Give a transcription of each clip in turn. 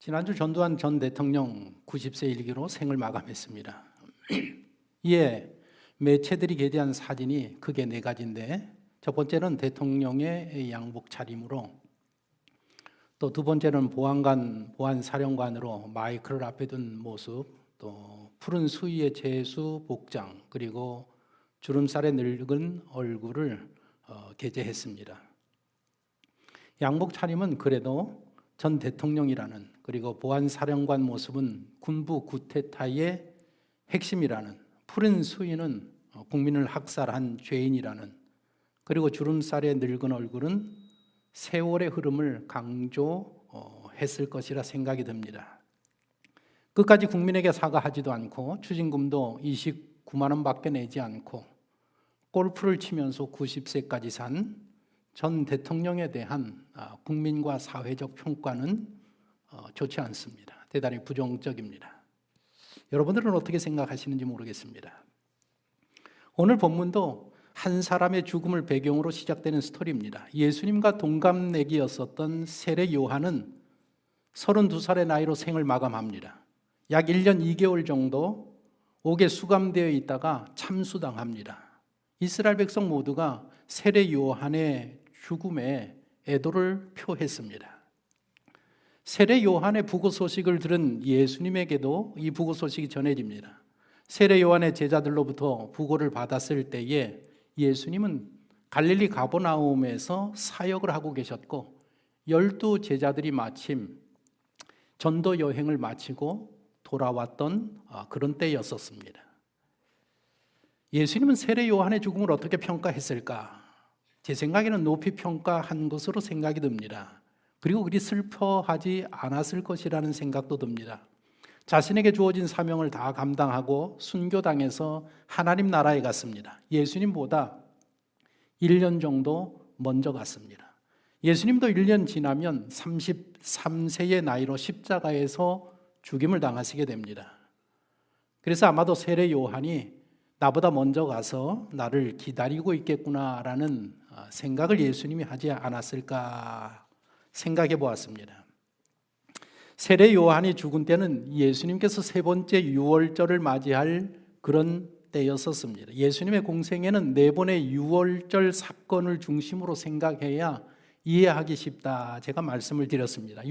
지난주 전두환 전 대통령 90세 일기로 생을 마감했습니다. 이에 매체들이 게재한 사진이 크게 네 가지인데, 첫 번째는 대통령의 양복 차림으로, 또 두 번째는 보안사령관으로 마이크를 앞에 둔 모습, 또 푸른 수의의 제수 복장, 그리고 주름살에 늙은 얼굴을 게재했습니다. 양복 차림은 그래도 전 대통령이라는, 그리고 보안사령관 모습은 군부 구테타의 핵심이라는, 푸른 수의는 국민을 학살한 죄인이라는, 그리고 주름살에 늙은 얼굴은 세월의 흐름을 강조했을 것이라 생각이 듭니다. 끝까지 국민에게 사과하지도 않고 추징금도 29만 원밖에 내지 않고 골프를 치면서 90세까지 산 전 대통령에 대한 국민과 사회적 평가는 좋지 않습니다. 대단히 부정적입니다. 여러분들은 어떻게 생각하시는지 모르겠습니다. 오늘 본문도 한 사람의 죽음을 배경으로 시작되는 스토리입니다. 예수님과 동갑내기였었던 세례 요한은 32살의 나이로 생을 마감합니다. 약 1년 2개월 정도 옥에 수감되어 있다가 참수당합니다. 이스라엘 백성 모두가 세례 요한의 죽음에 애도를 표했습니다. 세례 요한의 부고 소식을 들은 예수님에게도 이 부고 소식이 전해집니다. 세례 요한의 제자들로부터 부고를 받았을 때에 예수님은 갈릴리 가버나움에서 사역을 하고 계셨고, 12 제자들이 마침 전도 여행을 마치고 돌아왔던 그런 때였었습니다. 예수님은 세례 요한의 죽음을 어떻게 평가했을까? 제 생각에는 높이 평가한 것으로 생각이 듭니다. 그리고 그리 슬퍼하지 않았을 것이라는 생각도 듭니다. 자신에게 주어진 사명을 다 감당하고 순교당해서 하나님 나라에 갔습니다. 예수님보다 1년 정도 먼저 갔습니다. 예수님도 1년 지나면 33세의 나이로 십자가에서 죽임을 당하시게 됩니다. 그래서 아마도 세례 요한이 나보다 먼저 가서 나를 기다리고 있겠구나라는 생각을 예수님이 하지 않았을까 생각해 보았습니다. 세례 요한이 죽은 때는 예수님께서 세 번째 유월절을 맞이할 그런 때였었습니다. 예수님의 공생에는 네 번의 유월절 사건을 중심으로 생각해야 이해하기 쉽다, 제가 말씀을 드렸습니다.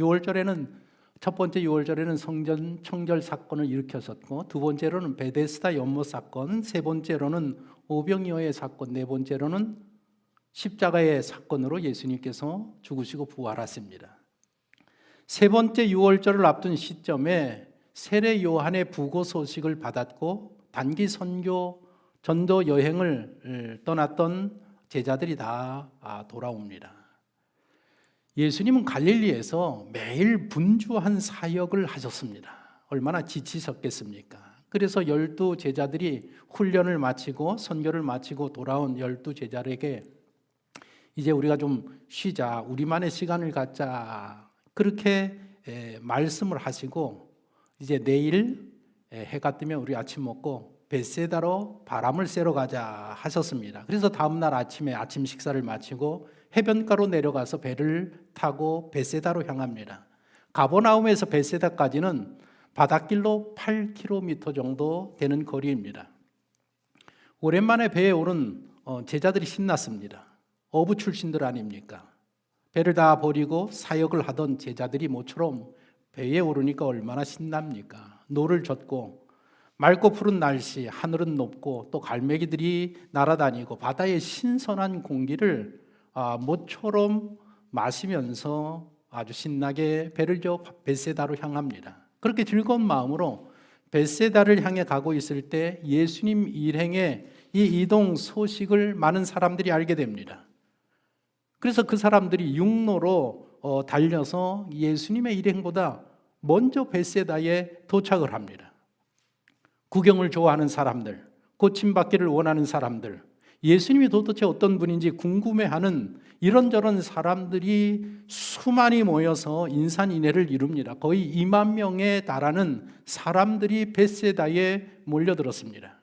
첫 번째 유월절에는 성전 청결 사건을 일으켰었고, 두 번째로는 베데스다 연못 사건, 세 번째로는 오병이어의 사건, 네 번째로는 십자가의 사건으로 예수님께서 죽으시고 부활하십니다. 세 번째 유월절을 앞둔 시점에 세례 요한의 부고 소식을 받았고 단기 선교 전도 여행을 떠났던 제자들이 다 돌아옵니다. 예수님은 갈릴리에서 매일 분주한 사역을 하셨습니다. 얼마나 지치셨겠습니까? 그래서 12 제자들이 훈련을 마치고 선교를 마치고 돌아온 12 제자에게 이제 우리가 좀 쉬자, 우리만의 시간을 갖자, 그렇게 말씀을 하시고, 이제 내일 해가 뜨면 우리 아침 먹고 벳세다로 바람을 쐬러 가자 하셨습니다. 그래서 다음날 아침에 아침 식사를 마치고 해변가로 내려가서 배를 타고 벳세다로 향합니다. 가버나움에서 벳세다까지는 바닷길로 8km 정도 되는 거리입니다. 오랜만에 배에 오른 제자들이 신났습니다. 어부 출신들 아닙니까? 배를 다 버리고 사역을 하던 제자들이 모처럼 배에 오르니까 얼마나 신납니까? 노를 젓고 맑고 푸른 날씨, 하늘은 높고 또 갈매기들이 날아다니고 바다의 신선한 공기를 모처럼 마시면서 아주 신나게 배를 저 벳세다로 향합니다. 그렇게 즐거운 마음으로 벳세다를 향해 가고 있을 때 예수님 일행의 이 이동 소식을 많은 사람들이 알게 됩니다. 그래서 그 사람들이 육로로 달려서 예수님의 일행보다 먼저 벳세다에 도착을 합니다. 구경을 좋아하는 사람들, 고침받기를 원하는 사람들, 예수님이 도대체 어떤 분인지 궁금해하는 이런저런 사람들이 수많이 모여서 인산인해를 이룹니다. 거의 2만 명에 달하는 사람들이 벳세다에 몰려들었습니다.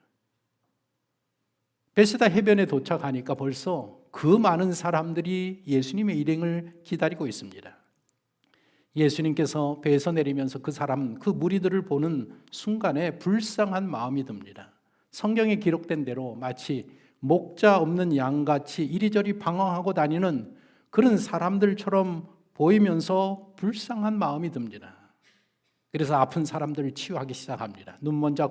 벳세다 해변에 도착하니까 벌써 그 많은 사람들이 예수님의 일행을 기다리고 있습니다. 예수님께서 배에서 내리면서 그 무리들을 보는 순간에 불쌍한 마음이 듭니다. 성경에 기록된 대로 마치 목자 없는 양같이 이리저리 방황하고 다니는 그런 사람들처럼 보이면서 불쌍한 마음이 듭니다. 그래서 아픈 사람들을 치유하기 시작합니다. 눈먼 자,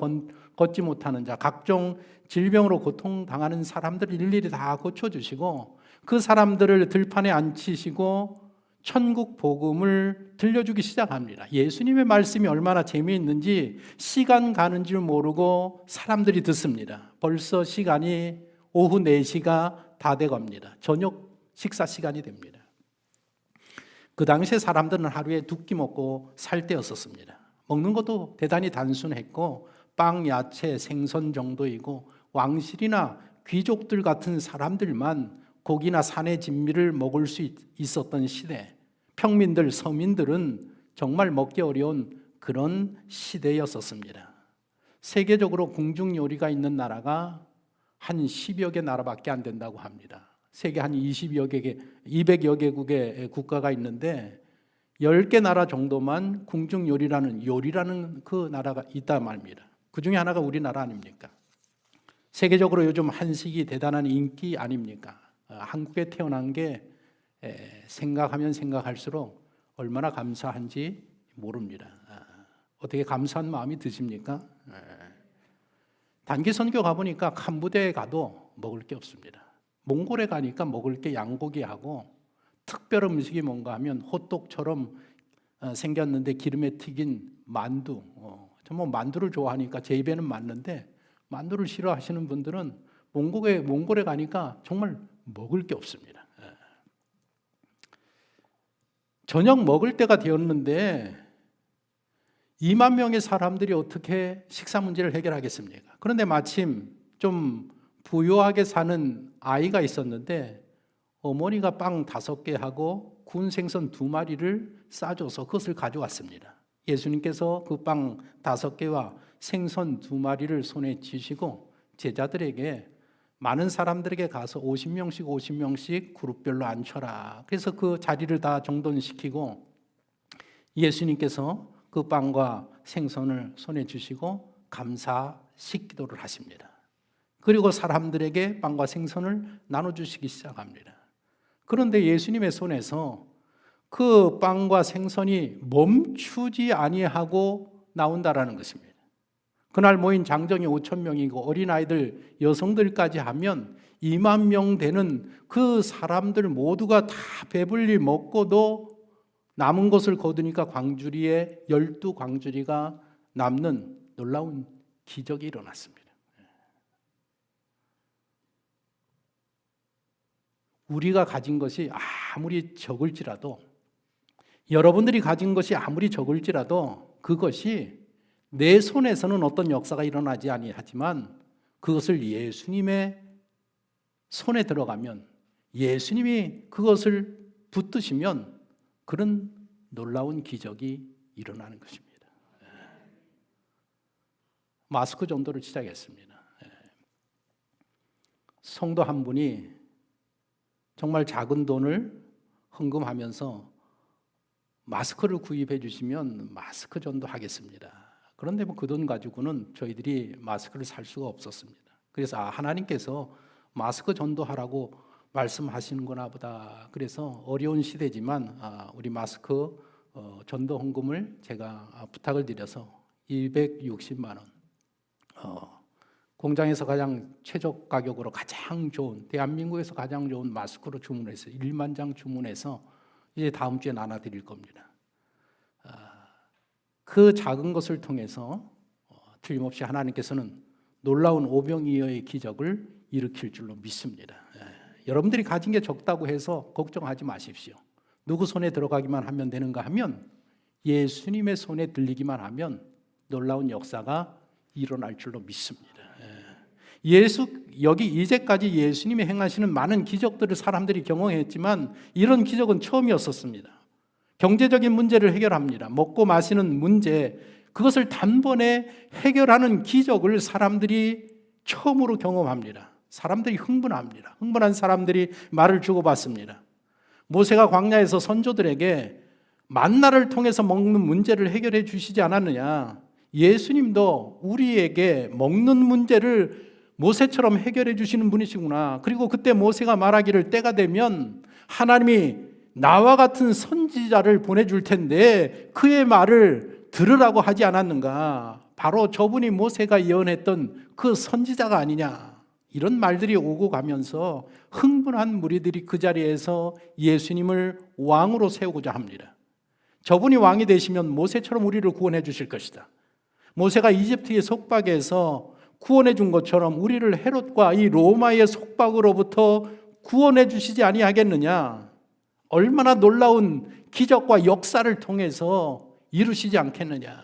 걷지 못하는 자, 각종 질병으로 고통당하는 사람들을 일일이 다 고쳐주시고 그 사람들을 들판에 앉히시고 천국 복음을 들려주기 시작합니다. 예수님의 말씀이 얼마나 재미있는지 시간 가는 줄 모르고 사람들이 듣습니다. 벌써 시간이 오후 4시가 다 돼갑니다. 저녁 식사 시간이 됩니다. 그 당시에 사람들은 하루에 2끼 먹고 살 때였었습니다. 먹는 것도 대단히 단순했고 빵, 야채, 생선 정도이고 왕실이나 귀족들 같은 사람들만 고기나 산의 진미를 먹을 수 있었던 시대, 평민들, 서민들은 정말 먹기 어려운 그런 시대였었습니다. 세계적으로 궁중 요리가 있는 나라가 한 10여 개 나라밖에 안 된다고 합니다. 세계 한 200여 개국의 국가가 있는데 10개 나라 정도만 궁중 요리라는 그 나라가 있단 말입니다. 그 중에 하나가 우리나라 아닙니까? 세계적으로 요즘 한식이 대단한 인기 아닙니까? 한국에 태어난 게 생각하면 생각할수록 얼마나 감사한지 모릅니다. 어떻게 감사한 마음이 드십니까? 단기 선교 가보니까 캄보디아에 가도 먹을 게 없습니다. 몽골에 가니까 먹을 게 양고기하고 특별한 음식이 뭔가 하면 호떡처럼 생겼는데 기름에 튀긴 만두. 정말 만두를 좋아하니까 제 입에는 맞는데 만두를 싫어하시는 분들은 몽골에 가니까 정말 먹을 게 없습니다. 저녁 먹을 때가 되었는데 2만 명의 사람들이 어떻게 식사 문제를 해결하겠습니까? 그런데 마침 좀 부유하게 사는 아이가 있었는데 어머니가 빵 5개하고 구운 생선 2마리를 싸줘서 그것을 가져왔습니다. 예수님께서 그 빵 5개와 생선 2마리를 손에 쥐시고 제자들에게 많은 사람들에게 가서 50명씩 그룹별로 앉혀라. 그래서 그 자리를 다 정돈시키고 예수님께서 그 빵과 생선을 손에 주시고 감사식 기도를 하십니다. 그리고 사람들에게 빵과 생선을 나눠주시기 시작합니다. 그런데 예수님의 손에서 그 빵과 생선이 멈추지 아니하고 나온다라는 것입니다. 그날 모인 장정이 5,000명이고 어린아이들, 여성들까지 하면 2만 명 되는 그 사람들 모두가 다 배불리 먹고도 남은 것을 거두니까 광주리에 12광주리가 남는 놀라운 기적이 일어났습니다. 우리가 가진 것이 아무리 적을지라도, 여러분들이 가진 것이 아무리 적을지라도 그것이 내 손에서는 어떤 역사가 일어나지 아니하지만 그것을 예수님의 손에 들어가면, 예수님이 그것을 붙드시면 그런 놀라운 기적이 일어나는 것입니다. 마스크 전도를 시작했습니다. 성도 한 분이 정말 작은 돈을 헌금하면서 마스크를 구입해 주시면 마스크 전도하겠습니다. 그런데 그 돈 가지고는 저희들이 마스크를 살 수가 없었습니다. 그래서 하나님께서 마스크 전도하라고 말씀하시는구나 보다. 그래서 어려운 시대지만 우리 마스크 전도 헌금을 제가 부탁을 드려서 260만 원, 공장에서 가장 최저 가격으로 가장 좋은, 대한민국에서 가장 좋은 마스크로 주문해서 1만 장 주문해서 이제 다음 주에 나눠드릴 겁니다. 그 작은 것을 통해서 틀림없이 하나님께서는 놀라운 오병이어의 기적을 일으킬 줄로 믿습니다. 여러분들이 가진 게 적다고 해서 걱정하지 마십시오. 누구 손에 들어가기만 하면 되는가 하면, 예수님의 손에 들리기만 하면 놀라운 역사가 일어날 줄로 믿습니다. 여기 이제까지 예수님이 행하시는 많은 기적들을 사람들이 경험했지만 이런 기적은 처음이었었습니다. 경제적인 문제를 해결합니다. 먹고 마시는 문제, 그것을 단번에 해결하는 기적을 사람들이 처음으로 경험합니다. 사람들이 흥분합니다. 흥분한 사람들이 말을 주고받습니다. 모세가 광야에서 선조들에게 만나를 통해서 먹는 문제를 해결해 주시지 않았느냐? 예수님도 우리에게 먹는 문제를 모세처럼 해결해 주시는 분이시구나. 그리고 그때 모세가 말하기를 때가 되면 하나님이 나와 같은 선지자를 보내줄 텐데 그의 말을 들으라고 하지 않았는가? 바로 저분이 모세가 예언했던 그 선지자가 아니냐? 이런 말들이 오고 가면서 흥분한 무리들이 그 자리에서 예수님을 왕으로 세우고자 합니다. 저분이 왕이 되시면 모세처럼 우리를 구원해 주실 것이다. 모세가 이집트의 속박에서 구원해 준 것처럼 우리를 헤롯과 이 로마의 속박으로부터 구원해 주시지 아니하겠느냐? 얼마나 놀라운 기적과 역사를 통해서 이루시지 않겠느냐?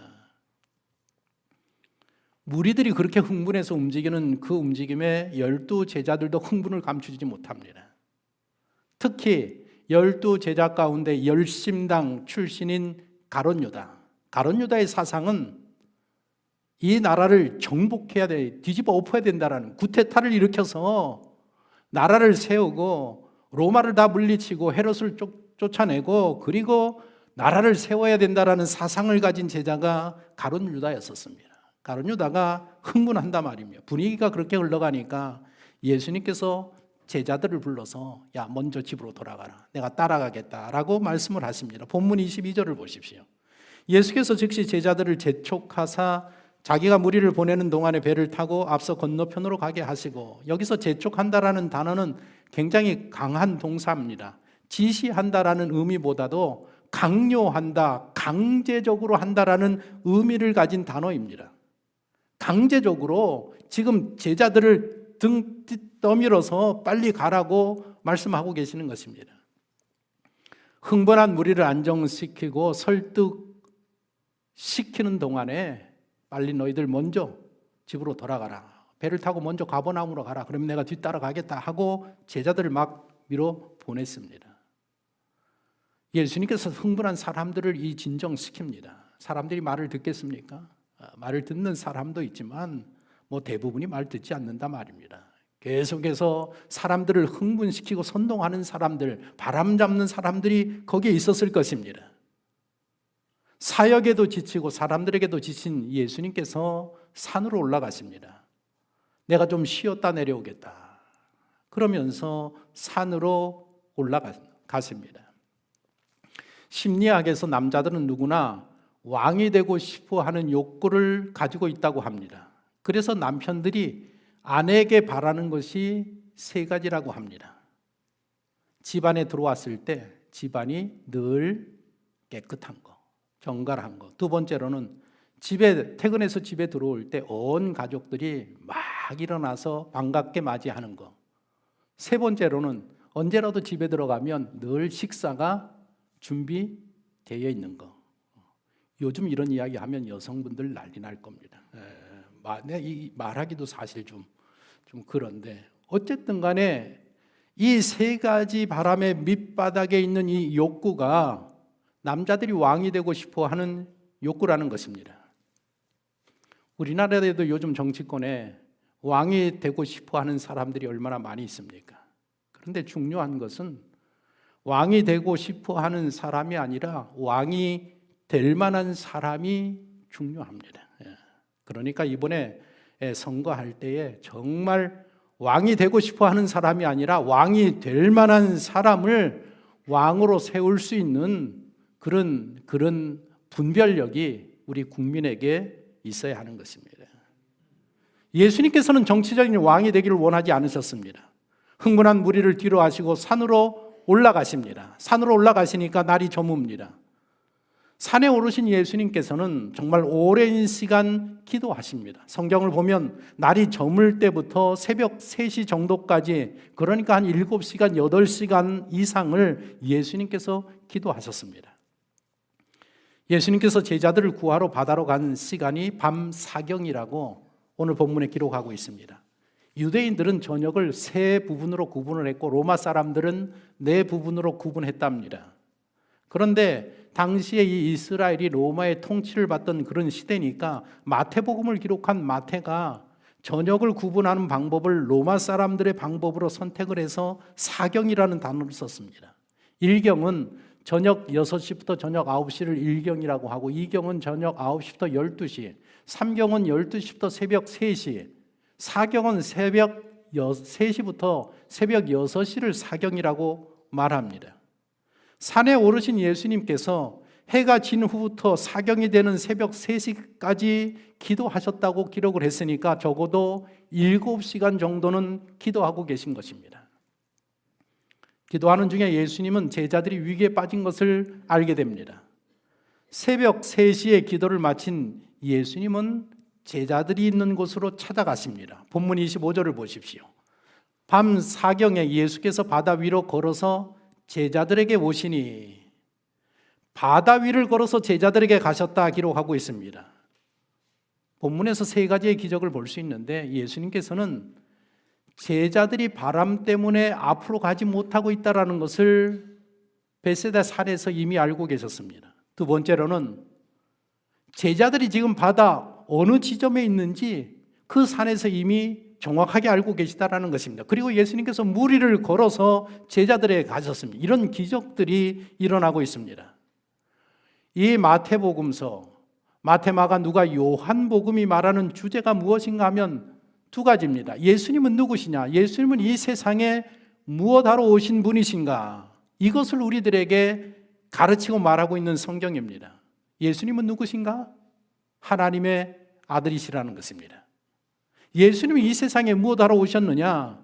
무리들이 그렇게 흥분해서 움직이는 그 움직임에 12 제자들도 흥분을 감추지 못합니다. 특히 12 제자 가운데 열심당 출신인 가룟 유다. 가룟 유다의 사상은 이 나라를 정복해야 돼, 뒤집어 엎어야 된다라는 구테타를 일으켜서 나라를 세우고 로마를 다 물리치고 헤롯을 쫓아내고 그리고 나라를 세워야 된다라는 사상을 가진 제자가 가룟 유다였었습니다. 가룟 유다가 흥분한단 말입니다. 분위기가 그렇게 흘러가니까 예수님께서 제자들을 불러서 야 먼저 집으로 돌아가라, 내가 따라가겠다라고 말씀을 하십니다. 본문 22절을 보십시오. 예수께서 즉시 제자들을 재촉하사 자기가 무리를 보내는 동안에 배를 타고 앞서 건너편으로 가게 하시고, 여기서 재촉한다라는 단어는 굉장히 강한 동사입니다. 지시한다라는 의미보다도 강요한다, 강제적으로 한다라는 의미를 가진 단어입니다. 강제적으로 지금 제자들을 등 떠밀어서 빨리 가라고 말씀하고 계시는 것입니다. 흥분한 무리를 안정시키고 설득시키는 동안에 빨리 너희들 먼저 집으로 돌아가라, 배를 타고 먼저 가버나움으로 가라, 그러면 내가 뒤따라 가겠다 하고 제자들을 막 밀어 보냈습니다. 예수님께서 흥분한 사람들을 이 진정시킵니다. 사람들이 말을 듣겠습니까? 말을 듣는 사람도 있지만 대부분이 말 듣지 않는다 말입니다. 계속해서 사람들을 흥분시키고 선동하는 사람들, 바람 잡는 사람들이 거기에 있었을 것입니다. 사역에도 지치고 사람들에게도 지친 예수님께서 산으로 올라가십니다. 내가 좀 쉬었다 내려오겠다 그러면서 산으로 올라가십니다. 심리학에서 남자들은 누구나 왕이 되고 싶어 하는 욕구를 가지고 있다고 합니다. 그래서 남편들이 아내에게 바라는 것이 3가지라고 합니다. 집안에 들어왔을 때 집안이 늘 깨끗한 거, 정갈한 거. 2번째로는 퇴근해서 집에 들어올 때 온 가족들이 막 일어나서 반갑게 맞이하는 거. 3번째로는 언제라도 집에 들어가면 늘 식사가 준비되어 있는 거. 요즘 이런 이야기 하면 여성분들 난리 날 겁니다. 말하기도 사실 좀 그런데 어쨌든 간에 이 3가지 바람의 밑바닥에 있는 이 욕구가 남자들이 왕이 되고 싶어 하는 욕구라는 것입니다. 우리나라에도 요즘 정치권에 왕이 되고 싶어 하는 사람들이 얼마나 많이 있습니까? 그런데 중요한 것은 왕이 되고 싶어 하는 사람이 아니라 왕이 될 만한 사람이 중요합니다. 그러니까 이번에 선거할 때에 정말 왕이 되고 싶어 하는 사람이 아니라 왕이 될 만한 사람을 왕으로 세울 수 있는 그런 분별력이 우리 국민에게 있어야 하는 것입니다. 예수님께서는 정치적인 왕이 되기를 원하지 않으셨습니다. 흥분한 무리를 뒤로 하시고 산으로 올라가십니다. 산으로 올라가시니까 날이 저뭅니다. 산에 오르신 예수님께서는 정말 오랜 시간 기도하십니다. 성경을 보면 날이 저물 때부터 새벽 3시 정도까지, 그러니까 한 7시간, 8시간 이상을 예수님께서 기도하셨습니다. 예수님께서 제자들을 구하러 바다로 간 시간이 밤 사경이라고 오늘 본문에 기록하고 있습니다. 유대인들은 저녁을 3부분으로 구분을 했고 로마 사람들은 4부분으로 구분했답니다. 그런데 당시에 이 이스라엘이 로마의 통치를 받던 그런 시대니까 마태복음을 기록한 마태가 저녁을 구분하는 방법을 로마 사람들의 방법으로 선택을 해서 사경이라는 단어를 썼습니다. 일경은 저녁 6시부터 저녁 9시를 1경이라고 하고 2경은 저녁 9시부터 12시, 3경은 12시부터 새벽 3시, 4경은 새벽 3시부터 새벽 6시를 4경이라고 말합니다. 산에 오르신 예수님께서 해가 진 후부터 4경이 되는 새벽 3시까지 기도하셨다고 기록을 했으니까 적어도 7시간 정도는 기도하고 계신 것입니다. 기도하는 중에 예수님은 제자들이 위기에 빠진 것을 알게 됩니다. 새벽 3시에 기도를 마친 예수님은 제자들이 있는 곳으로 찾아갔습니다. 본문 25절을 보십시오. 밤 4경에 예수께서 바다 위로 걸어서 제자들에게 오시니, 바다 위를 걸어서 제자들에게 가셨다 기록하고 있습니다. 본문에서 세 가지의 기적을 볼 수 있는데 예수님께서는 제자들이 바람 때문에 앞으로 가지 못하고 있다는 것을 벳세다 산에서 이미 알고 계셨습니다. 두 번째로는 제자들이 지금 바다 어느 지점에 있는지 그 산에서 이미 정확하게 알고 계시다는 것입니다. 그리고 예수님께서 무리를 걸어서 제자들에게 가셨습니다. 이런 기적들이 일어나고 있습니다. 이 마태복음서, 마태, 마가, 누가, 요한복음이 말하는 주제가 무엇인가 하면 두 가지입니다. 예수님은 누구시냐? 예수님은 이 세상에 무엇하러 오신 분이신가? 이것을 우리들에게 가르치고 말하고 있는 성경입니다. 예수님은 누구신가? 하나님의 아들이시라는 것입니다. 예수님이 이 세상에 무엇하러 오셨느냐?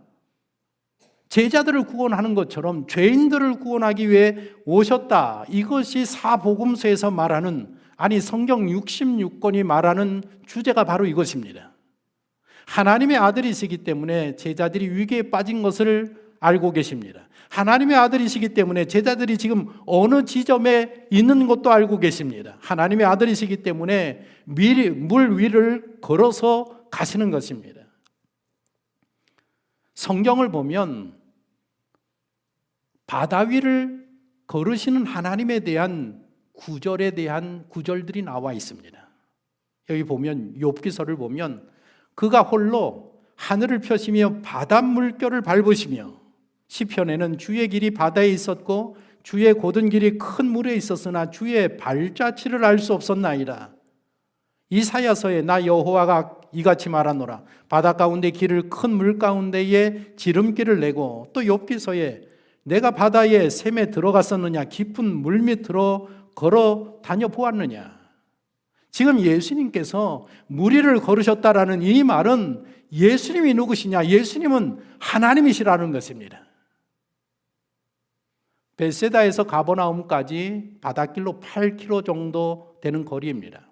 제자들을 구원하는 것처럼 죄인들을 구원하기 위해 오셨다. 이것이 사복음서에서 말하는, 아니 성경 66권이 말하는 주제가 바로 이것입니다. 하나님의 아들이시기 때문에 제자들이 위기에 빠진 것을 알고 계십니다. 하나님의 아들이시기 때문에 제자들이 지금 어느 지점에 있는 것도 알고 계십니다. 하나님의 아들이시기 때문에 물 위를 걸어서 가시는 것입니다. 성경을 보면 바다 위를 걸으시는 하나님에 대한 구절에 대한 구절들이 나와 있습니다. 여기 보면 욥기서를 보면 그가 홀로 하늘을 펴시며 바다 물결을 밟으시며, 시편에는 주의 길이 바다에 있었고 주의 곧은 길이 큰 물에 있었으나 주의 발자취를 알 수 없었나이다. 이사야서에 나 여호와가 이같이 말하노라. 바다 가운데 길을 큰 물 가운데에 지름길을 내고, 또 욥기서에 내가 바다의 샘에 들어갔었느냐, 깊은 물 밑으로 걸어 다녀 보았느냐. 지금 예수님께서 무리를 걸으셨다라는 이 말은 예수님이 누구시냐? 예수님은 하나님이시라는 것입니다. 벳세다에서 가버나움까지 바닷길로 8km 정도 되는 거리입니다.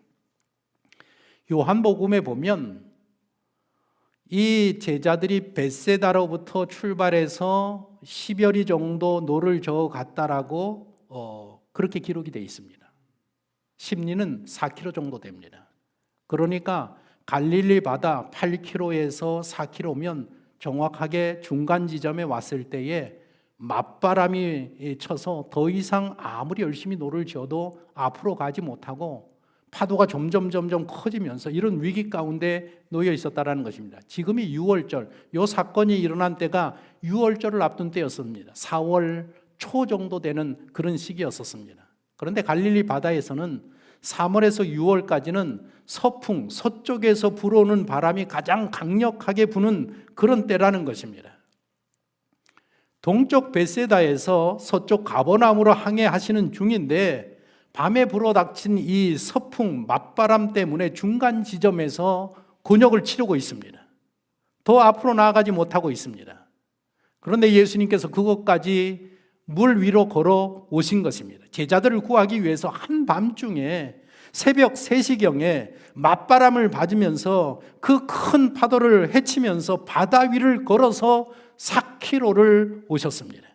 요한복음에 보면 이 제자들이 벳세다로부터 출발해서 10여리 정도 노를 저어 갔다라고 그렇게 기록이 되어 있습니다. 심리는 4km 정도 됩니다. 그러니까 갈릴리 바다 8km에서 4km면 정확하게 중간 지점에 왔을 때에 맞바람이 쳐서 더 이상 아무리 열심히 노를 지어도 앞으로 가지 못하고 파도가 점점 커지면서 이런 위기 가운데 놓여 있었다는 것입니다. 지금이 6월절, 이 사건이 일어난 때가 6월절을 앞둔 때였습니다. 4월 초 정도 되는 그런 시기였었습니다. 그런데 갈릴리 바다에서는 3월에서 6월까지는 서풍, 서쪽에서 불어오는 바람이 가장 강력하게 부는 그런 때라는 것입니다. 동쪽 벳세다에서 서쪽 가버나움으로 항해하시는 중인데 밤에 불어닥친 이 서풍, 맞바람 때문에 중간 지점에서 곤욕을 치르고 있습니다. 더 앞으로 나아가지 못하고 있습니다. 그런데 예수님께서 그것까지 물 위로 걸어 오신 것입니다. 제자들을 구하기 위해서 한밤중에 새벽 3시경에 맞바람을 맞으면서 그 큰 파도를 헤치면서 바다 위를 걸어서 4km를 오셨습니다.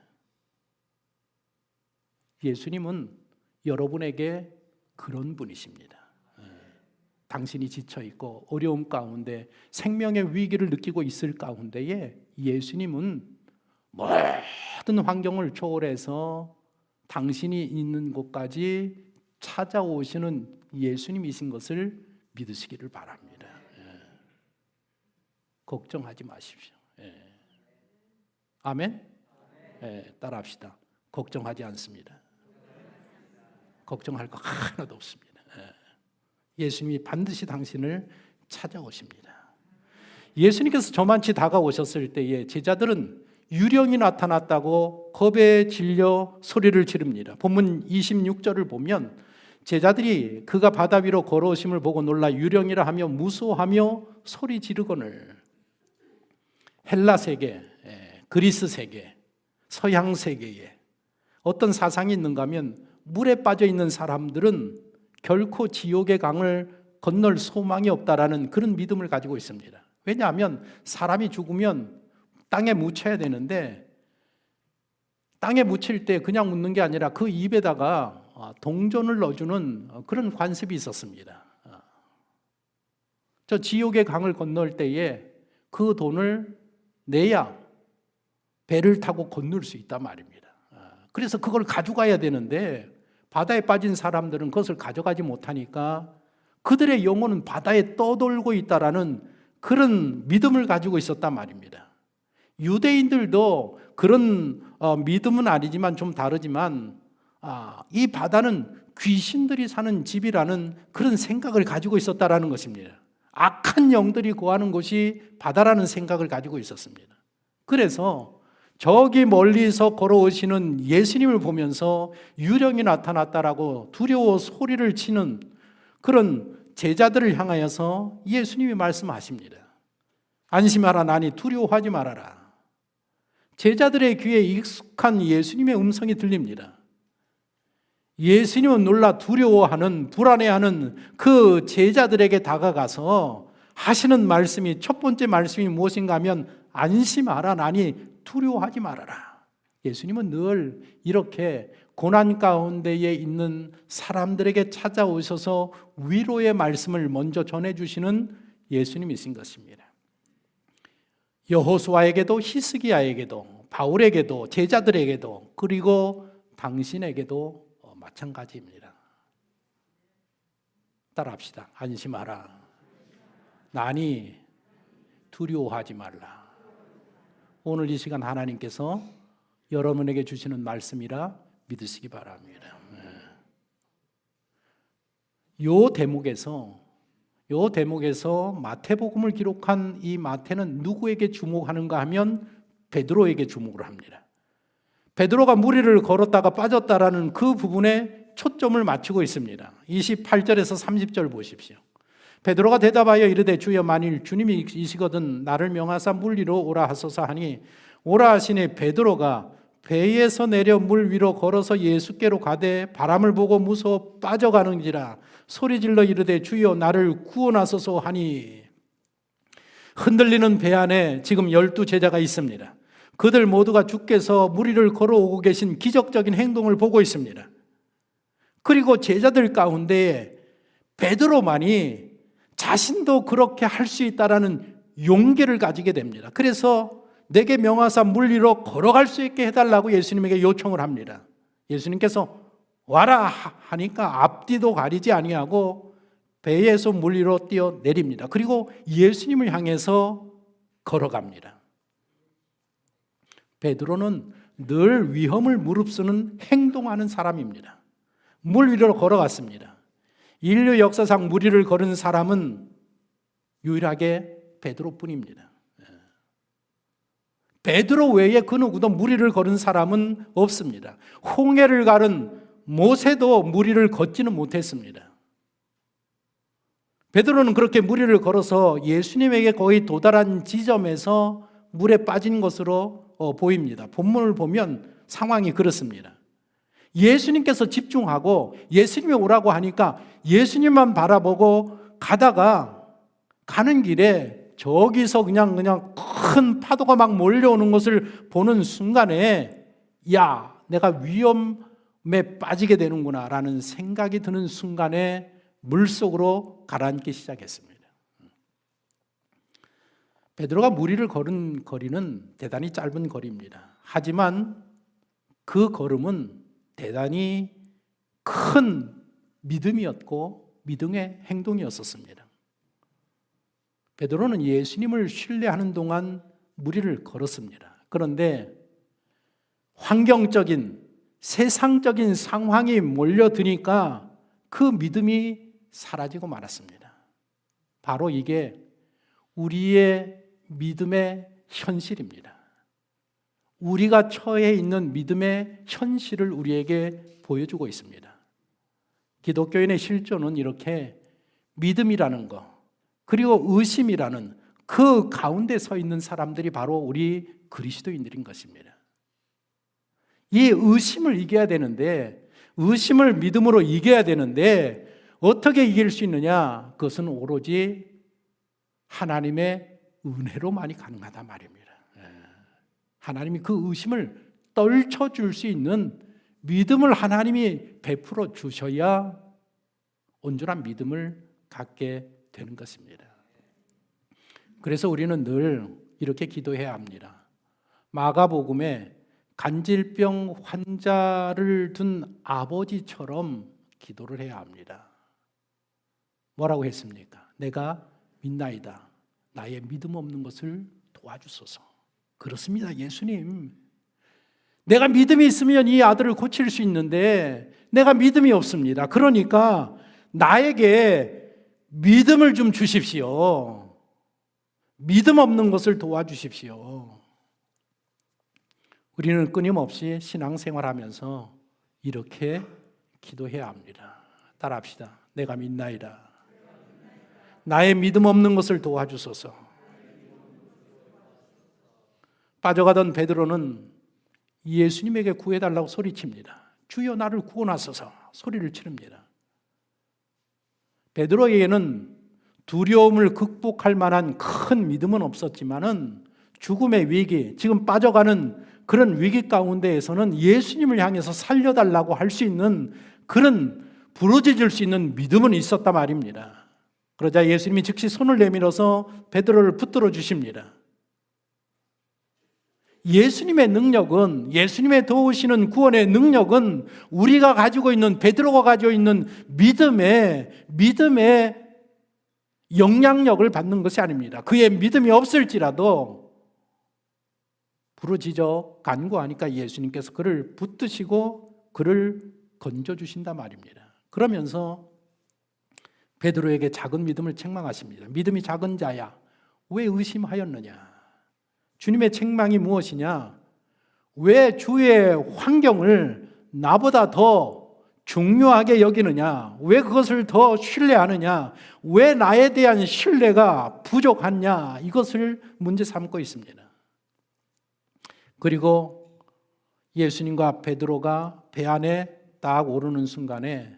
예수님은 여러분에게 그런 분이십니다. 당신이 지쳐있고 어려움 가운데 생명의 위기를 느끼고 있을 가운데에 예수님은 모든 환경을 초월해서 당신이 있는 곳까지 찾아오시는 예수님이신 것을 믿으시기를 바랍니다. 걱정하지 마십시오. 아멘? 따라합시다. 걱정하지 않습니다. 걱정할 거 하나도 없습니다. 예수님이 반드시 당신을 찾아오십니다. 예수님께서 저만치 다가오셨을 때에 제자들은 유령이 나타났다고 겁에 질려 소리를 지릅니다. 본문 26절을 보면 제자들이 그가 바다 위로 걸어오심을 보고 놀라 유령이라 하며 무서워하며 소리 지르거늘. 헬라 세계, 그리스 세계, 서양 세계에 어떤 사상이 있는가 하면 물에 빠져 있는 사람들은 결코 지옥의 강을 건널 소망이 없다라는 그런 믿음을 가지고 있습니다. 왜냐하면 사람이 죽으면 땅에 묻혀야 되는데 땅에 묻힐 때 그냥 묻는 게 아니라 그 입에다가 동전을 넣어주는 그런 관습이 있었습니다. 저 지옥의 강을 건널 때에 그 돈을 내야 배를 타고 건널 수 있단 말입니다. 그래서 그걸 가져가야 되는데 바다에 빠진 사람들은 그것을 가져가지 못하니까 그들의 영혼은 바다에 떠돌고 있다라는 그런 믿음을 가지고 있었단 말입니다. 유대인들도 그런 믿음은 아니지만 좀 다르지만 이 바다는 귀신들이 사는 집이라는 그런 생각을 가지고 있었다라는 것입니다. 악한 영들이 거하는 곳이 바다라는 생각을 가지고 있었습니다. 그래서 저기 멀리서 걸어오시는 예수님을 보면서 유령이 나타났다라고 두려워 소리를 치는 그런 제자들을 향하여서 예수님이 말씀하십니다. 안심하라, 나니 두려워하지 말아라. 제자들의 귀에 익숙한 예수님의 음성이 들립니다. 예수님은 놀라 두려워하는, 불안해하는 그 제자들에게 다가가서 하시는 말씀이, 첫 번째 말씀이 무엇인가 하면 안심하라, 나니 두려워하지 말아라. 예수님은 늘 이렇게 고난 가운데에 있는 사람들에게 찾아오셔서 위로의 말씀을 먼저 전해주시는 예수님이신 것입니다. 여호수아에게도 히스기야에게도 바울에게도 제자들에게도 그리고 당신에게도 마찬가지입니다. 따라합시다. 안심하라. 나니 두려워하지 말라. 오늘 이 시간 하나님께서 여러분에게 주시는 말씀이라 믿으시기 바랍니다. 요 대목에서 마태복음을 기록한 이 마태는 누구에게 주목하는가 하면 베드로에게 주목을 합니다. 베드로가 무리를 걸었다가 빠졌다라는 그 부분에 초점을 맞추고 있습니다. 28절에서 30절 보십시오. 베드로가 대답하여 이르되 주여 만일 주님이 이시거든 나를 명하사 물 위로 오라 하소서 하니 오라 하시니 베드로가 배에서 내려 물 위로 걸어서 예수께로 가되 바람을 보고 무서워 빠져가는지라 소리질러 이르되 주여 나를 구원하소서 하니 흔들리는 배 안에 지금 12제자가 있습니다. 그들 모두가 주께서 물 위를 걸어오고 계신 기적적인 행동을 보고 있습니다. 그리고 제자들 가운데 베드로만이 자신도 그렇게 할 수 있다라는 용기를 가지게 됩니다. 그래서 내게 명하사 물 위로 걸어갈 수 있게 해달라고 예수님에게 요청을 합니다. 예수님께서 와라 하니까 앞뒤도 가리지 아니하고 배에서 물 위로 뛰어내립니다. 그리고 예수님을 향해서 걸어갑니다. 베드로는 늘 위험을 무릅쓰는 행동하는 사람입니다. 물 위로 걸어갔습니다. 인류 역사상 물 위를 걸은 사람은 유일하게 베드로뿐입니다. 베드로 외에 그 누구도 물 위를 걸은 사람은 없습니다. 홍해를 가른 모세도 물 위를 걷지는 못했습니다. 베드로는 그렇게 물 위를 걸어서 예수님에게 거의 도달한 지점에서 물에 빠진 것으로 보입니다. 본문을 보면 상황이 그렇습니다. 예수님께서 집중하고 예수님이 오라고 하니까 예수님만 바라보고 가다가 가는 길에 저기서 그냥 큰 파도가 막 몰려오는 것을 보는 순간에 야, 내가 위험에 빠지게 되는구나 라는 생각이 드는 순간에 물속으로 가라앉기 시작했습니다. 베드로가 물 위를 걸은 거리는 대단히 짧은 거리입니다. 하지만 그 걸음은 대단히 큰 믿음이었고 믿음의 행동이었었습니다. 베드로는 예수님을 신뢰하는 동안 물 위를 걸었습니다. 그런데 환경적인 세상적인 상황이 몰려드니까 그 믿음이 사라지고 말았습니다. 바로 이게 우리의 믿음의 현실입니다. 우리가 처해 있는 믿음의 현실을 우리에게 보여주고 있습니다. 기독교인의 실존은 이렇게 믿음이라는 것, 그리고 의심이라는 그 가운데 서 있는 사람들이 바로 우리 그리스도인들인 것입니다. 이 의심을 이겨야 되는데, 의심을 믿음으로 이겨야 되는데 어떻게 이길 수 있느냐? 그것은 오로지 하나님의 은혜로만이 가능하단 말입니다. 하나님이 그 의심을 떨쳐줄 수 있는 믿음을 하나님이 베풀어 주셔야 온전한 믿음을 갖게 되는 것입니다. 그래서 우리는 늘 이렇게 기도해야 합니다. 마가복음에 간질병 환자를 둔 아버지처럼 기도를 해야 합니다. 뭐라고 했습니까? 내가 믿나이다. 나의 믿음 없는 것을 도와주소서. 그렇습니다. 예수님, 내가 믿음이 있으면 이 아들을 고칠 수 있는데 내가 믿음이 없습니다. 그러니까 나에게 믿음을 좀 주십시오. 믿음 없는 것을 도와주십시오. 우리는 끊임없이 신앙생활하면서 이렇게 기도해야 합니다. 따라합시다. 내가 믿나이다. 나의 믿음 없는 것을 도와주소서. 빠져가던 베드로는 예수님에게 구해달라고 소리칩니다. 주여 나를 구원하소서 소리를 치릅니다. 베드로에게는 두려움을 극복할 만한 큰 믿음은 없었지만은 죽음의 위기, 지금 빠져가는 그런 위기 가운데에서는 예수님을 향해서 살려달라고 할 수 있는 그런 부르짖을 수 있는 믿음은 있었단 말입니다. 그러자 예수님이 즉시 손을 내밀어서 베드로를 붙들어 주십니다. 예수님의 능력은, 예수님의 도우시는 구원의 능력은 우리가 가지고 있는, 베드로가 가지고 있는 믿음의 영향력을 받는 것이 아닙니다. 그의 믿음이 없을지라도 부르짖어 간구하니까 예수님께서 그를 붙드시고 그를 건져주신단 말입니다. 그러면서 베드로에게 작은 믿음을 책망하십니다. 믿음이 작은 자야, 왜 의심하였느냐? 주님의 책망이 무엇이냐? 왜 주의 환경을 나보다 더 중요하게 여기느냐? 왜 그것을 더 신뢰하느냐? 왜 나에 대한 신뢰가 부족하냐? 이것을 문제 삼고 있습니다. 그리고 예수님과 베드로가 배 안에 딱 오르는 순간에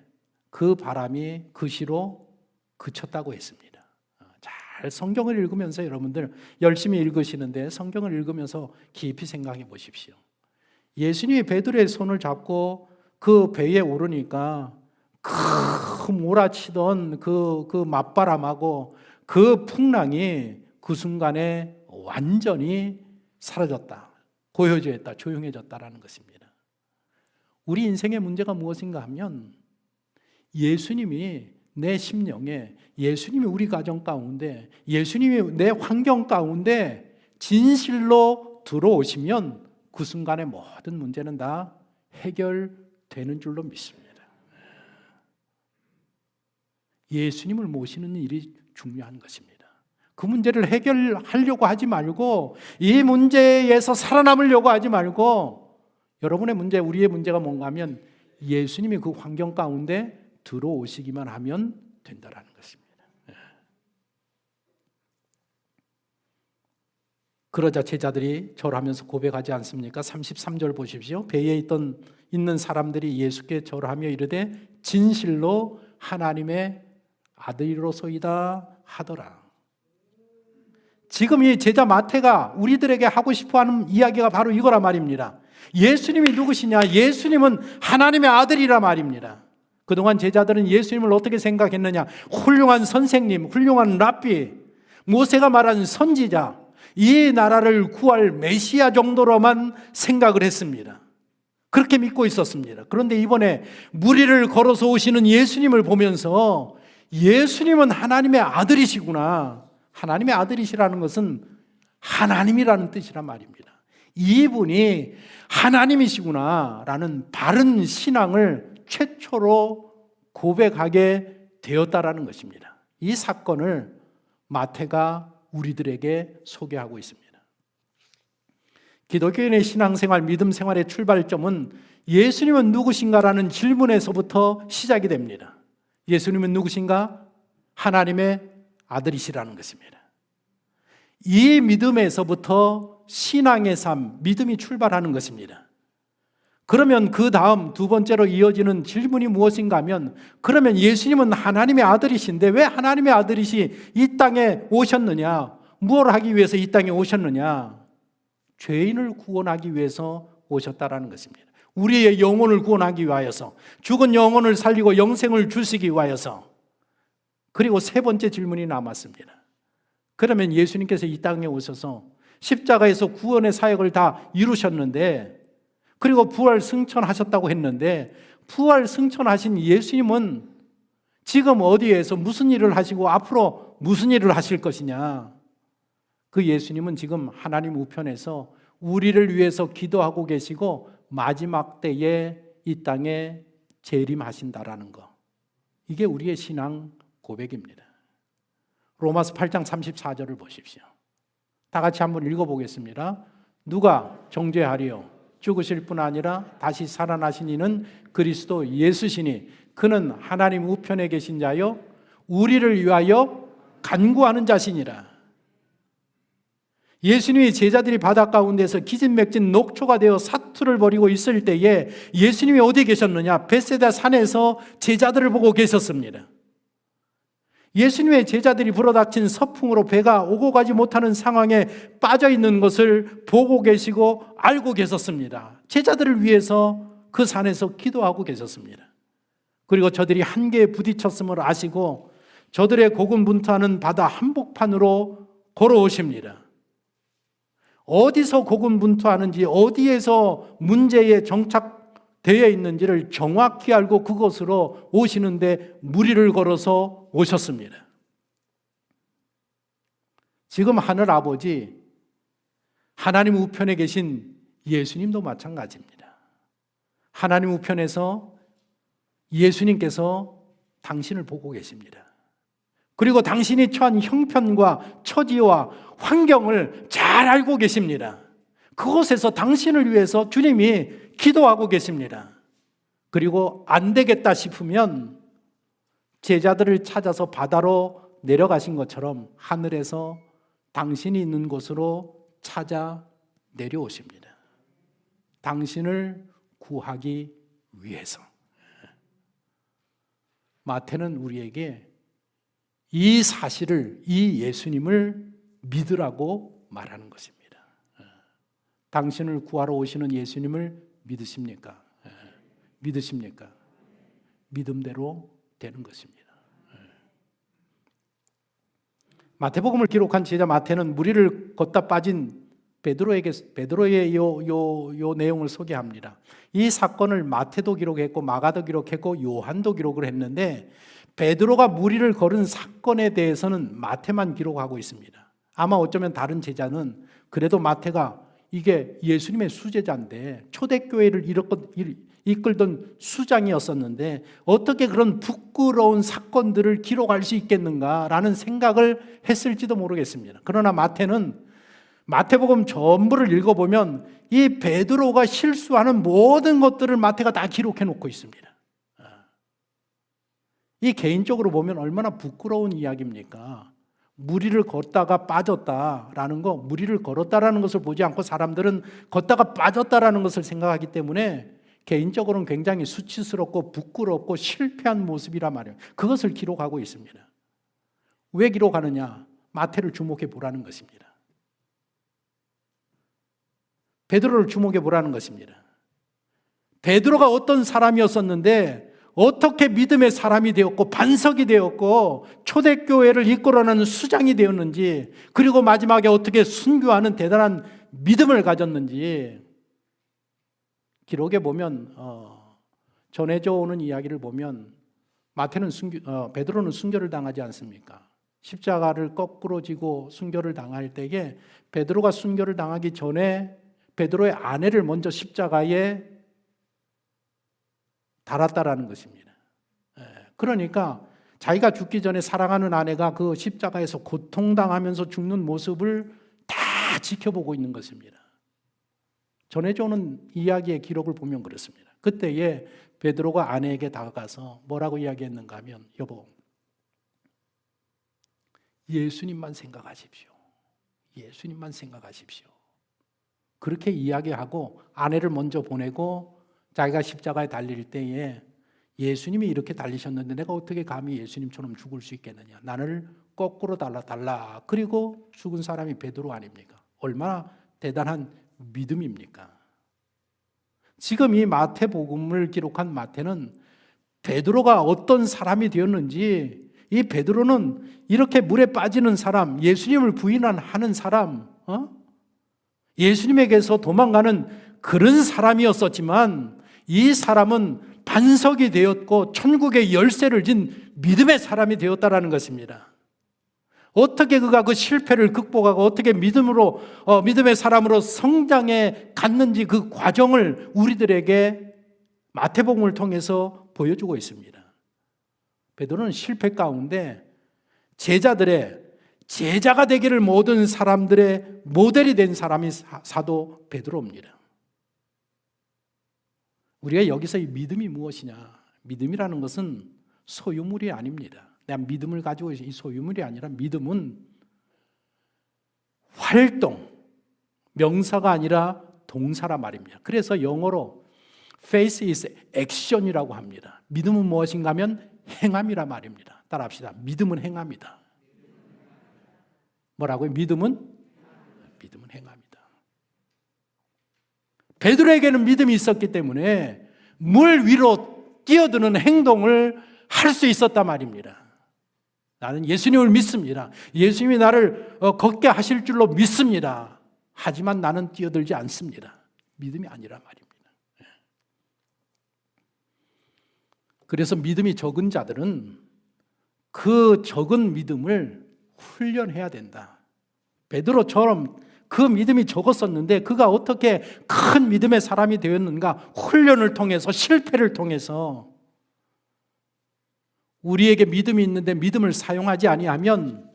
그 바람이 그 시로 그쳤다고 했습니다. 잘 성경을 읽으면서 여러분들 열심히 읽으시는데 성경을 읽으면서 깊이 생각해 보십시오. 예수님이 베드로의 손을 잡고 그 배에 오르니까 그 몰아치던 그 맞바람하고 그 풍랑이 그 순간에 완전히 사라졌다. 고요해졌다. 조용해졌다라는 것입니다. 우리 인생의 문제가 무엇인가 하면 예수님이 내 심령에, 예수님이 우리 가정 가운데, 예수님이 내 환경 가운데 진실로 들어오시면 그 순간의 모든 문제는 다 해결되는 줄로 믿습니다. 예수님을 모시는 일이 중요한 것입니다. 그 문제를 해결하려고 하지 말고, 이 문제에서 살아남으려고 하지 말고, 여러분의 문제, 우리의 문제가 뭔가 하면 예수님이 그 환경 가운데 들어오시기만 하면 된다라는 것입니다. 그러자 제자들이 절하면서 고백하지 않습니까? 33절 보십시오. 배에 있는 사람들이 예수께 절하며 이르되 진실로 하나님의 아들이로소이다 하더라. 지금 이 제자 마태가 우리들에게 하고 싶어하는 이야기가 바로 이거라 말입니다. 예수님이 누구시냐? 예수님은 하나님의 아들이라 말입니다. 그동안 제자들은 예수님을 어떻게 생각했느냐? 훌륭한 선생님, 훌륭한 랍비, 모세가 말한 선지자, 이 나라를 구할 메시아 정도로만 생각을 했습니다. 그렇게 믿고 있었습니다. 그런데 이번에 무리를 걸어서 오시는 예수님을 보면서 예수님은 하나님의 아들이시구나. 하나님의 아들이시라는 것은 하나님이라는 뜻이란 말입니다. 이분이 하나님이시구나라는 바른 신앙을 최초로 고백하게 되었다라는 것입니다. 이 사건을 마태가 우리들에게 소개하고 있습니다. 기독교인의 신앙생활, 믿음 생활의 출발점은 예수님은 누구신가라는 질문에서부터 시작이 됩니다. 예수님은 누구신가? 하나님의 아들이시라는 것입니다. 이 믿음에서부터 신앙의 삶, 믿음이 출발하는 것입니다. 그러면 그 다음 두 번째로 이어지는 질문이 무엇인가 하면, 그러면 예수님은 하나님의 아들이신데 왜 하나님의 아들이시 이 땅에 오셨느냐? 무엇을 하기 위해서 이 땅에 오셨느냐? 죄인을 구원하기 위해서 오셨다라는 것입니다. 우리의 영혼을 구원하기 위하여서, 죽은 영혼을 살리고 영생을 주시기 위하여서. 그리고 세 번째 질문이 남았습니다. 그러면 예수님께서 이 땅에 오셔서 십자가에서 구원의 사역을 다 이루셨는데, 그리고 부활 승천하셨다고 했는데, 부활 승천하신 예수님은 지금 어디에서 무슨 일을 하시고 앞으로 무슨 일을 하실 것이냐? 그 예수님은 지금 하나님 우편에서 우리를 위해서 기도하고 계시고 마지막 때에 이 땅에 재림하신다라는 거. 이게 우리의 신앙 고백입니다. 로마서 8장 34절을 보십시오. 다 같이 한번 읽어보겠습니다. 누가 정죄하리요? 죽으실 뿐 아니라 다시 살아나신 이는 그리스도 예수시니 그는 하나님 우편에 계신 자요 우리를 위하여 간구하는 자시니라. 예수님이 제자들이 바다 가운데서 기진맥진 녹초가 되어 사투를 벌이고 있을 때에 예수님이 어디 계셨느냐? 벳세다 산에서 제자들을 보고 계셨습니다. 예수님의 제자들이 불어닥친 서풍으로 배가 오고 가지 못하는 상황에 빠져 있는 것을 보고 계시고 알고 계셨습니다. 제자들을 위해서 그 산에서 기도하고 계셨습니다. 그리고 저들이 한계에 부딪혔음을 아시고 저들의 고군분투하는 바다 한복판으로 걸어오십니다. 어디서 고군분투하는지, 어디에서 문제에 정착되어 있는지를 정확히 알고 그곳으로 오시는데 무리를 걸어서 오셨습니다. 지금 하늘 아버지, 하나님 우편에 계신 예수님도 마찬가지입니다. 하나님 우편에서 예수님께서 당신을 보고 계십니다. 그리고 당신이 처한 형편과 처지와 환경을 잘 알고 계십니다. 그곳에서 당신을 위해서 주님이 기도하고 계십니다. 그리고 안 되겠다 싶으면 제자들을 찾아서 바다로 내려가신 것처럼 하늘에서 당신이 있는 곳으로 찾아 내려오십니다. 당신을 구하기 위해서. 마태는 우리에게 이 사실을, 이 예수님을 믿으라고 말하는 것입니다. 당신을 구하러 오시는 예수님을 믿으십니까? 믿으십니까? 믿음대로 되는 것입니다. 마태복음을 기록한 제자 마태는 무리를 걷다 빠진 베드로의 요 내용을 소개합니다. 이 사건을 마태도 기록했고 마가도 기록했고 요한도 기록을 했는데, 베드로가 무리를 걸은 사건에 대해서는 마태만 기록하고 있습니다. 아마 어쩌면 다른 제자는 그래도 마태가 이게 예수님의 수제자인데 초대교회를 이끌던 수장이었었는데 어떻게 그런 부끄러운 사건들을 기록할 수 있겠는가라는 생각을 했을지도 모르겠습니다. 그러나 마태는 마태복음 전부를 읽어보면 이 베드로가 실수하는 모든 것들을 마태가 다 기록해 놓고 있습니다. 이 개인적으로 보면 얼마나 부끄러운 이야기입니까? 무리를 걷다가 빠졌다라는 거, 무리를 걸었다라는 것을 보지 않고 사람들은 걷다가 빠졌다라는 것을 생각하기 때문에 개인적으로는 굉장히 수치스럽고 부끄럽고 실패한 모습이란 말이에요. 그것을 기록하고 있습니다. 왜 기록하느냐? 마태를 주목해 보라는 것입니다. 베드로를 주목해 보라는 것입니다. 베드로가 어떤 사람이었었는데 어떻게 믿음의 사람이 되었고 반석이 되었고 초대교회를 이끌어내는 수장이 되었는지, 그리고 마지막에 어떻게 순교하는 대단한 믿음을 가졌는지 기록에 보면 전해져 오는 이야기를 보면 마태는 베드로는 순교를 당하지 않습니까? 십자가를 거꾸로 지고 순교를 당할 때에 베드로가 순교를 당하기 전에 베드로의 아내를 먼저 십자가에 달았다라는 것입니다. 그러니까 자기가 죽기 전에 사랑하는 아내가 그 십자가에서 고통당하면서 죽는 모습을 다 지켜보고 있는 것입니다. 전해져 오는 이야기의 기록을 보면 그렇습니다. 그때에 베드로가 아내에게 다가가서 뭐라고 이야기했는가 하면, 여보, 예수님만 생각하십시오. 예수님만 생각하십시오. 그렇게 이야기하고 아내를 먼저 보내고 자기가 십자가에 달릴 때에 예수님이 이렇게 달리셨는데 내가 어떻게 감히 예수님처럼 죽을 수 있겠느냐. 나를 거꾸로 달라. 그리고 죽은 사람이 베드로 아닙니까? 얼마나 대단한 믿음입니까? 지금 이 마태복음을 기록한 마태는 베드로가 어떤 사람이 되었는지, 이 베드로는 이렇게 물에 빠지는 사람, 예수님을 부인하는 사람, 예수님에게서 도망가는 그런 사람이었었지만 이 사람은 반석이 되었고 천국의 열쇠를 진 믿음의 사람이 되었다라는 것입니다. 어떻게 그가 그 실패를 극복하고 어떻게 믿음의 사람으로 성장해 갔는지 그 과정을 우리들에게 마태복음을 통해서 보여주고 있습니다. 베드로는 실패 가운데 제자가 되기를 모든 사람들의 모델이 된 사람이 사도 베드로입니다. 우리가 여기서 이 믿음이 무엇이냐? 믿음이라는 것은 소유물이 아닙니다. 내가 믿음을 가지고 있어. 이 소유물이 아니라 믿음은 활동, 명사가 아니라 동사라 말입니다. 그래서 영어로 faith is action이라고 합니다. 믿음은 무엇인가 하면 행함이라 말입니다. 따라합시다. 믿음은 행함이다. 뭐라고요? 믿음은 행함이다. 베드로에게는 믿음이 있었기 때문에 물 위로 뛰어드는 행동을 할 수 있었단 말입니다. 나는 예수님을 믿습니다. 예수님이 나를 걷게 하실 줄로 믿습니다. 하지만 나는 뛰어들지 않습니다. 믿음이 아니라 말입니다. 그래서 믿음이 적은 자들은 그 적은 믿음을 훈련해야 된다. 베드로처럼 그 믿음이 적었었는데 그가 어떻게 큰 믿음의 사람이 되었는가? 훈련을 통해서, 실패를 통해서. 우리에게 믿음이 있는데 믿음을 사용하지 아니하면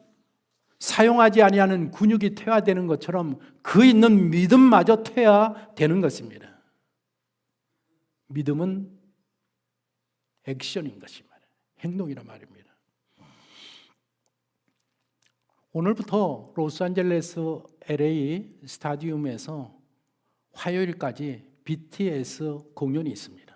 사용하지 아니하는 근육이 퇴화되는 것처럼 그 있는 믿음마저 퇴화되는 것입니다. 믿음은 액션인 것입니다. 행동이란 말입니다. 오늘부터 로스앤젤레스 LA 스타디움에서 화요일까지 BTS 공연이 있습니다.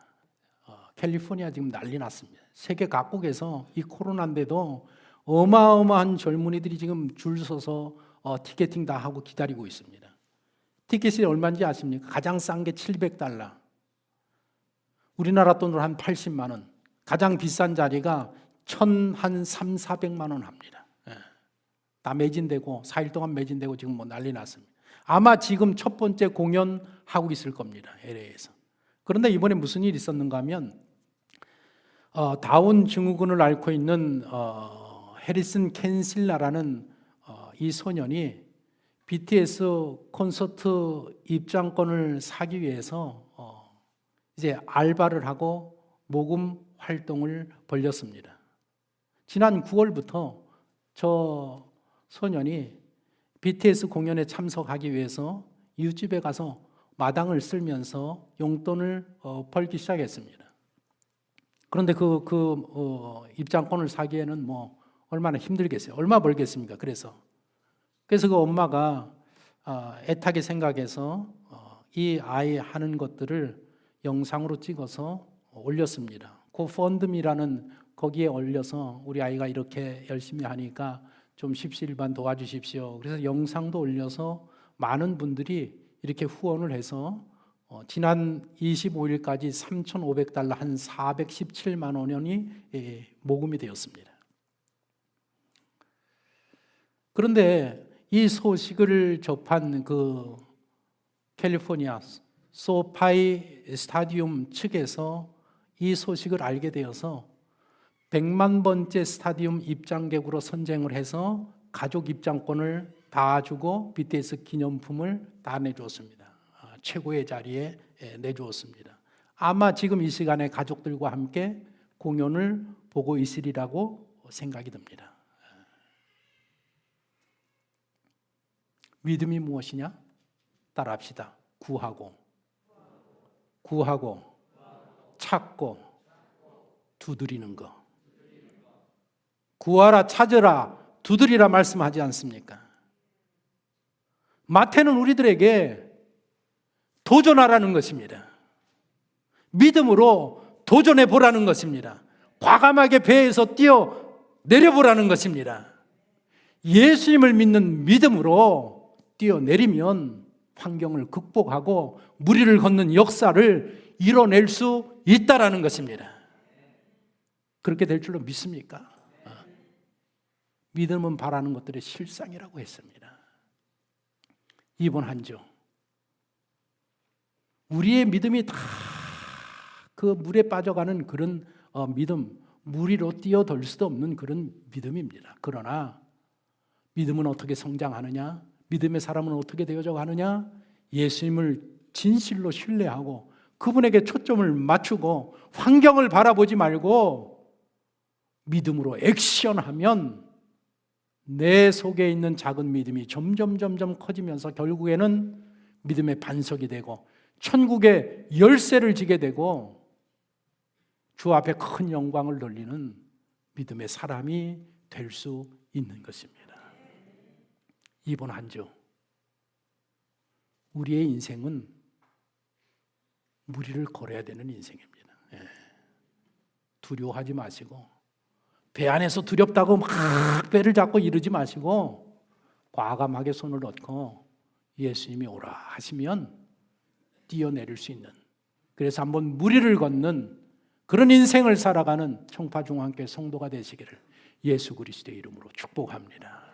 캘리포니아 지금 난리 났습니다. 세계 각국에서 이 코로나인데도 어마어마한 젊은이들이 지금 줄 서서 티켓팅 다 하고 기다리고 있습니다. 티켓이 얼마인지 아십니까? 가장 싼 게 $700. 우리나라 돈으로 한 80만 원. 가장 비싼 자리가 한 300~400만 원 합니다. 다 매진되고 4일 동안 매진되고 지금 뭐 난리 났습니다. 아마 지금 첫 번째 공연 하고 있을 겁니다. LA에서. 그런데 이번에 무슨 일이 있었는가 하면 다운 증후군을 앓고 있는 해리슨 켄실라라는 이 소년이 BTS 콘서트 입장권을 사기 위해서 이제 알바를 하고 모금 활동을 벌였습니다. 지난 9월부터 저 소년이 BTS 공연에 참석하기 위해서 이웃집에 가서 마당을 쓸면서 용돈을 벌기 시작했습니다. 그런데 그 입장권을 사기에는 뭐 얼마나 힘들겠어요. 얼마 벌겠습니까? 그래서 그 엄마가 애타게 생각해서 이 아이 하는 것들을 영상으로 찍어서 올렸습니다. 고펀드미라는 거기에 올려서 우리 아이가 이렇게 열심히 하니까 좀 십시일반 도와주십시오. 그래서 영상도 올려서 많은 분들이 이렇게 후원을 해서 지난 25일까지 $3,500, 한 417만 원이 모금이 되었습니다. 그런데 이 소식을 접한 그 캘리포니아 소파이 스타디움 측에서 이 소식을 알게 되어서 100만 번째 스타디움 입장객으로 선정을 해서 가족 입장권을 다 주고 BTS 기념품을 다 내주었습니다. 최고의 자리에 내주었습니다. 아마 지금 이 시간에 가족들과 함께 공연을 보고 있으리라고 생각이 듭니다. 믿음이 무엇이냐? 따라합시다. 구하고 찾고 두드리는 것. 구하라, 찾으라, 두드리라 말씀하지 않습니까? 마태는 우리들에게 도전하라는 것입니다. 믿음으로 도전해 보라는 것입니다. 과감하게 배에서 뛰어 내려보라는 것입니다. 예수님을 믿는 믿음으로 뛰어내리면 환경을 극복하고 무리를 걷는 역사를 이뤄낼 수 있다라는 것입니다. 그렇게 될 줄로 믿습니까? 믿음은 바라는 것들의 실상이라고 했습니다. 이번 한 주 우리의 믿음이 다 그 물에 빠져가는 그런 믿음, 물 위로 뛰어들 수도 없는 그런 믿음입니다. 그러나 믿음은 어떻게 성장하느냐? 믿음의 사람은 어떻게 되어져 가느냐? 예수님을 진실로 신뢰하고 그분에게 초점을 맞추고 환경을 바라보지 말고 믿음으로 액션하면 내 속에 있는 작은 믿음이 점점 커지면서 결국에는 믿음의 반석이 되고 천국의 열쇠를 지게 되고 주 앞에 큰 영광을 돌리는 믿음의 사람이 될 수 있는 것입니다. 이번 한 주 우리의 인생은 무리를 걸어야 되는 인생입니다. 두려워하지 마시고 배 안에서 두렵다고 막 배를 잡고 이러지 마시고 과감하게 손을 넣고 예수님이 오라 하시면 뛰어내릴 수 있는, 그래서 한번 무리를 걷는 그런 인생을 살아가는 청파중앙교회 성도가 되시기를 예수 그리스도의 이름으로 축복합니다.